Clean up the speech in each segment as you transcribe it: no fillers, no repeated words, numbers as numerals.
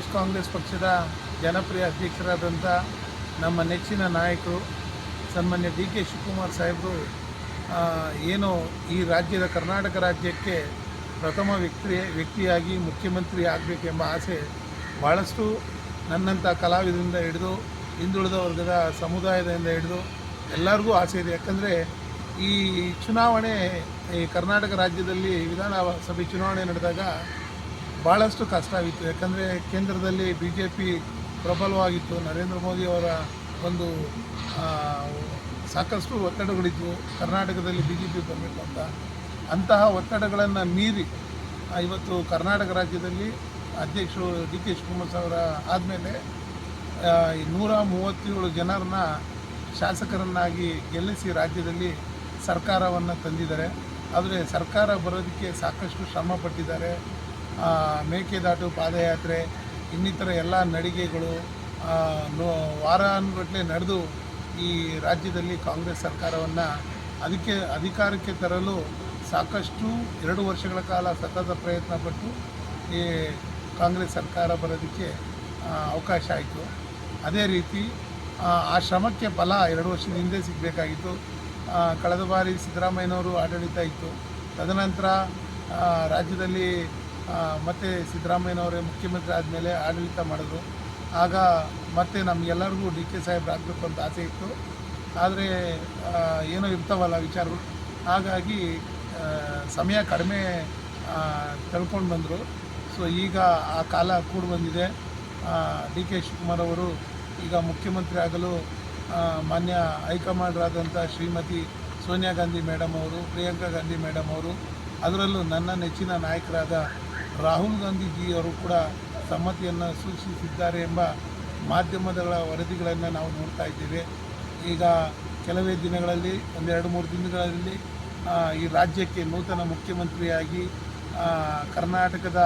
ಪ್ರದೇಶ ಕಾಂಗ್ರೆಸ್ ಪಕ್ಷದ ಜನಪ್ರಿಯ ಅಧ್ಯಕ್ಷರಾದಂಥ ನಮ್ಮ ನೆಚ್ಚಿನ ನಾಯಕರು ಸನ್ಮಾನ್ಯ ಡಿ ಕೆ ಶಿವಕುಮಾರ್ ಸಾಹೇಬರು ಏನು ಈ ರಾಜ್ಯದ ಕರ್ನಾಟಕ ರಾಜ್ಯಕ್ಕೆ ಪ್ರಥಮ ವ್ಯಕ್ತಿಯಾಗಿ ಮುಖ್ಯಮಂತ್ರಿ ಆಗಬೇಕೆಂಬ ಆಸೆ ಭಾಳಷ್ಟು ನನ್ನಂಥ ಕಲಾವಿದರಿಂದ ಹಿಡಿದು ಹಿಂದುಳಿದ ವರ್ಗದ ಸಮುದಾಯದಿಂದ ಹಿಡಿದು ಎಲ್ಲರಿಗೂ ಆಸೆ ಇದೆ. ಯಾಕಂದರೆ ಈ ಚುನಾವಣೆ ಈ ಕರ್ನಾಟಕ ರಾಜ್ಯದಲ್ಲಿ ವಿಧಾನಸಭೆ ಚುನಾವಣೆ ನಡೆದಾಗ ಭಾಳಷ್ಟು ಕಷ್ಟವಿತ್ತು. ಯಾಕಂದರೆ ಕೇಂದ್ರದಲ್ಲಿ BJP ಪ್ರಬಲವಾಗಿತ್ತು. ನರೇಂದ್ರ ಮೋದಿ ಅವರ ಒಂದು ಸಾಕಷ್ಟು ಒತ್ತಡಗಳಿದ್ವು ಕರ್ನಾಟಕದಲ್ಲಿ BJP ಬರಬೇಕು ಅಂತ. ಅಂತಹ ಒತ್ತಡಗಳನ್ನು ಮೀರಿ ಇವತ್ತು ಕರ್ನಾಟಕ ರಾಜ್ಯದಲ್ಲಿ ಅಧ್ಯಕ್ಷರು ಡಿ ಕೆ ಶಿವಕುಮಾರ್ ಅವರ ಆದಮೇಲೆ 137 ಜನರನ್ನ ಶಾಸಕರನ್ನಾಗಿ ಗೆಲ್ಲಿಸಿ ರಾಜ್ಯದಲ್ಲಿ ಸರ್ಕಾರವನ್ನು ತಂದಿದ್ದಾರೆ. ಆದರೆ ಸರ್ಕಾರ ಬರೋದಕ್ಕೆ ಸಾಕಷ್ಟು ಶ್ರಮ ಪಟ್ಟಿದ್ದಾರೆ. ಮೇಕೆದಾಟು ಪಾದಯಾತ್ರೆ ಇನ್ನಿತರ ಎಲ್ಲ ನಡಿಗೆಗಳು ವಾರಾನುಗಟ್ಟಲೆ ನಡೆದು ಈ ರಾಜ್ಯದಲ್ಲಿ ಕಾಂಗ್ರೆಸ್ ಸರ್ಕಾರವನ್ನು ಅಧಿಕಾರಕ್ಕೆ ತರಲು ಸಾಕಷ್ಟು 2 ವರ್ಷಗಳ ಕಾಲ ಸತತ ಪ್ರಯತ್ನ ಪಟ್ಟು ಈ ಕಾಂಗ್ರೆಸ್ ಸರ್ಕಾರ ಬರೋದಕ್ಕೆ ಅವಕಾಶ ಆಯಿತು. ಅದೇ ರೀತಿ ಆ ಶ್ರಮಕ್ಕೆ ಫಲ 2 ವರ್ಷದ ಹಿಂದೆ ಸಿಗಬೇಕಾಗಿತ್ತು. ಕಳೆದ ಬಾರಿ ಸಿದ್ದರಾಮಯ್ಯನವರು ಆಡಳಿತ ಇತ್ತು. ತದನಂತರ ರಾಜ್ಯದಲ್ಲಿ ಮತ್ತೆ ಸಿದ್ದರಾಮಯ್ಯನವರೇ ಮುಖ್ಯಮಂತ್ರಿ ಆದಮೇಲೆ ಆಡಳಿತ ಮಾಡಿದ್ರು. ಆಗ ಮತ್ತೆ ನಮಗೆಲ್ಲರಿಗೂ ಡಿ ಕೆ ಸಾಹೇಬ್ರು ಆಗಬೇಕು ಅಂತ ಆಸೆ ಇತ್ತು. ಆದರೆ ಏನೋ ಇರ್ತಾವಲ್ಲ ವಿಚಾರಗಳು, ಹಾಗಾಗಿ ಸಮಯ ಕಡಿಮೆ ತಿಳ್ಕೊಂಡು ಬಂದರು. ಸೊ ಈಗ ಆ ಕಾಲ ಕೂಡಿ ಬಂದಿದೆ. ಡಿ ಕೆ ಶಿವಕುಮಾರ್ ಅವರು ಈಗ ಮುಖ್ಯಮಂತ್ರಿ ಆಗಲು ಮಾನ್ಯ ಹೈಕಮಾಂಡ್ರಾದಂಥ ಶ್ರೀಮತಿ ಸೋನಿಯಾ ಗಾಂಧಿ ಮೇಡಮ್ ಅವರು, ಪ್ರಿಯಾಂಕಾ ಗಾಂಧಿ ಮೇಡಮ್ ಅವರು, ಅದರಲ್ಲೂ ನನ್ನ ನೆಚ್ಚಿನ ನಾಯಕರಾದ ರಾಹುಲ್ ಗಾಂಧೀಜಿಯವರು ಕೂಡ ಸಮ್ಮತಿಯನ್ನು ಸೂಚಿಸಿದ್ದಾರೆ ಎಂಬ ಮಾಧ್ಯಮಗಳ ವರದಿಗಳನ್ನು ನಾವು ನೋಡ್ತಾ ಇದ್ದೇವೆ. ಈಗ ಕೆಲವೇ ದಿನಗಳಲ್ಲಿ 1-2-3 ದಿನಗಳಲ್ಲಿ ಈ ರಾಜ್ಯಕ್ಕೆ ನೂತನ ಮುಖ್ಯಮಂತ್ರಿಯಾಗಿ ಕರ್ನಾಟಕದ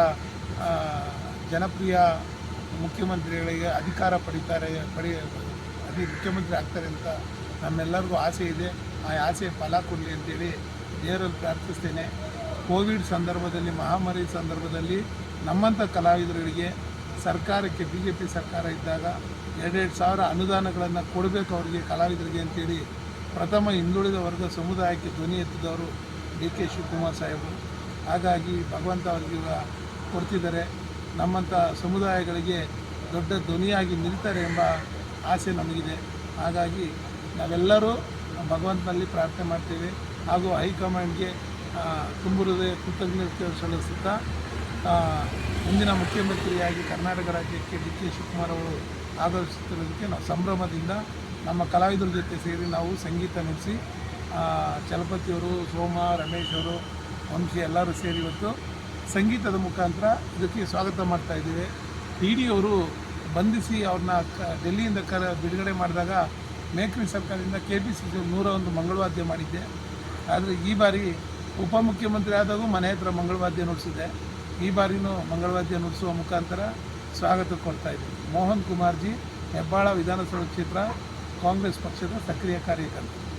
ಜನಪ್ರಿಯ ಮುಖ್ಯಮಂತ್ರಿಗಳಿಗೆ ಅಧಿಕಾರ ಮುಖ್ಯಮಂತ್ರಿ ಆಗ್ತಾರೆ ಅಂತ ನಮ್ಮೆಲ್ಲರಿಗೂ ಆಸೆ ಇದೆ. ಆ ಆಸೆ ಫಲ ಕೊಡಲಿ ಅಂತೇಳಿ ದೇವರಲ್ಲಿ ಪ್ರಾರ್ಥಿಸ್ತೇನೆ. ಕೋವಿಡ್ ಸಂದರ್ಭದಲ್ಲಿ, ಮಹಾಮಾರಿ ಸಂದರ್ಭದಲ್ಲಿ ನಮ್ಮಂಥ ಕಲಾವಿದರಿಗೆ ಸರ್ಕಾರಕ್ಕೆ BJP ಸರ್ಕಾರ ಇದ್ದಾಗ 2,000 ಅನುದಾನಗಳನ್ನು ಕೊಡಬೇಕು ಅವರಿಗೆ, ಕಲಾವಿದರಿಗೆ ಅಂತೇಳಿ ಪ್ರಥಮ ಹಿಂದುಳಿದ ವರ್ಗ ಸಮುದಾಯಕ್ಕೆ ಧ್ವನಿ ಎತ್ತಿದವರು ಡಿ ಕೆ ಶಿವಕುಮಾರ್ ಸಾಹೇಬರು. ಹಾಗಾಗಿ ಭಗವಂತ ಅವರಿಗೆ ಕೊಡ್ತಿದ್ದಾರೆ. ನಮ್ಮಂಥ ಸಮುದಾಯಗಳಿಗೆ ದೊಡ್ಡ ಧ್ವನಿಯಾಗಿ ನಿಲ್ತಾರೆ ಎಂಬ ಆಸೆ ನಮಗಿದೆ. ಹಾಗಾಗಿ ನಾವೆಲ್ಲರೂ ಭಗವಂತನಲ್ಲಿ ಪ್ರಾರ್ಥನೆ ಮಾಡ್ತೇವೆ. ಹಾಗೂ ಹೈಕಮಾಂಡ್ಗೆ ತುಂಬು ಹೃದಯ ಕೃತಜ್ಞತೆ ಸಲ್ಲಿಸುತ್ತಾ ಮುಂದಿನ ಮುಖ್ಯಮಂತ್ರಿಯಾಗಿ ಕರ್ನಾಟಕ ರಾಜ್ಯಕ್ಕೆ ಡಿ ಕೆ ಶಿವಕುಮಾರ್ ಅವರು ಆಗಮಿಸುತ್ತಿರೋದಕ್ಕೆ ನಾವು ಸಂಭ್ರಮದಿಂದ ನಮ್ಮ ಕಲಾವಿದರ ಜೊತೆ ಸೇರಿ ನಾವು ಸಂಗೀತ ನುಡಿಸಿ ಚಲಪತಿಯವರು, ಸೋಮ, ರಮೇಶ್ ಅವರು, ವಂಶಿ ಎಲ್ಲರೂ ಸೇರಿ ಇವತ್ತು ಸಂಗೀತದ ಮುಖಾಂತರ ಇದಕ್ಕೆ ಸ್ವಾಗತ ಮಾಡ್ತಾಯಿದ್ದೀವಿ. TD ಅವರು ಬಂಧಿಸಿ ಅವ್ರನ್ನ ಡೆಲ್ಲಿಯಿಂದ ಬಿಡುಗಡೆ ಮಾಡಿದಾಗ ಮೇಕ್ರಿ ಸರ್ಕಾರದಿಂದ KPCC 101 ಮಂಗಳವಾದ್ಯ ಮಾಡಿದ್ದೆ. ಆದರೆ ಈ ಬಾರಿ ಉಪಮುಖ್ಯಮಂತ್ರಿ ಆದಾಗೂ ಮನೆ ಹತ್ರ ಮಂಗಳವಾದ್ಯ ನುಡಿಸಿದೆ. ಈ ಬಾರಿನೂ ಮಂಗಳವಾದ್ಯ ನುಡಿಸುವ ಮುಖಾಂತರ ಸ್ವಾಗತ ಕೊಡ್ತಾಯಿದ್ದೀವಿ. ಮೋಹನ್ ಕುಮಾರ್ ಜಿ, ಹೆಬ್ಬಾಳ ವಿಧಾನಸಭಾ ಕ್ಷೇತ್ರ ಕಾಂಗ್ರೆಸ್ ಪಕ್ಷದ ಸಕ್ರಿಯ ಕಾರ್ಯಕರ್ತರು.